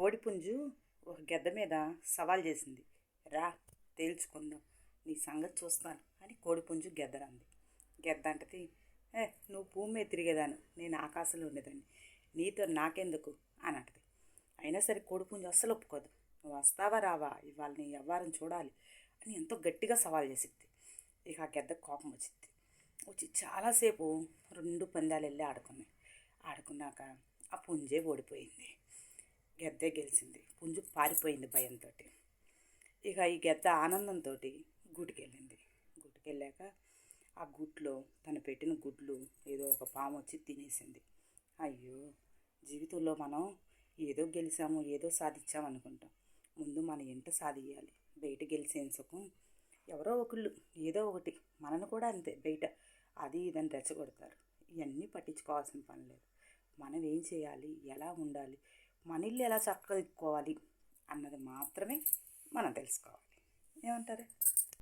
కోడిపుంజు ఒక గెద్ద మీద సవాల్ చేసింది. రా తేల్చుకుందాం, నీ సంగతి చూస్తాను అని కోడిపుంజు గెద్దరంది. గెద్ద అంటది, నువ్వు భూమి మీద తిరిగేదాను, నేను ఆకాశంలో ఉండేదాన్ని, నీతో నాకెందుకు అని అంటది. అయినా సరే కోడిపుంజు అస్సలు ఒప్పుకోదు. నువ్వు వస్తావా రావా, ఇవాళ నీ వ్యవహారం చూడాలి అని ఎంతో గట్టిగా సవాల్ చేసిద్ది. ఇక ఆ గెద్ద కోపం వచ్చింది. వచ్చి చాలాసేపు 2 పందాలు వెళ్ళి ఆడుకున్నాయి. ఆడుకున్నాక ఆ పుంజే ఓడిపోయింది, గెద్దే గెలిచింది. పుంజు పారిపోయింది భయంతో. ఇక ఈ గెద్ద ఆనందంతో గూటికెళ్ళింది. గూటికెళ్ళాక ఆ గూట్లో తను పెట్టిన గుడ్లు ఏదో ఒక పాము వచ్చి తినేసింది. అయ్యో, జీవితంలో మనం ఏదో గెలిచాము, ఏదో సాధించాము అనుకుంటాం. ముందు మన ఇంట సాధించాలి. బయట గెలిచే సుఖం ఎవరో ఒకళ్ళు ఏదో ఒకటి మనను కూడా అంతే బయట అది ఇదని రెచ్చగొడతారు. ఇవన్నీ పట్టించుకోవాల్సిన పని లేదు. మనం ఏం చేయాలి, ఎలా ఉండాలి, మన ఇల్లు ఎలా చక్కదిద్దుకోవాలి అన్నది మాత్రమే మనం తెలుసుకోవాలి. ఏమంటారు?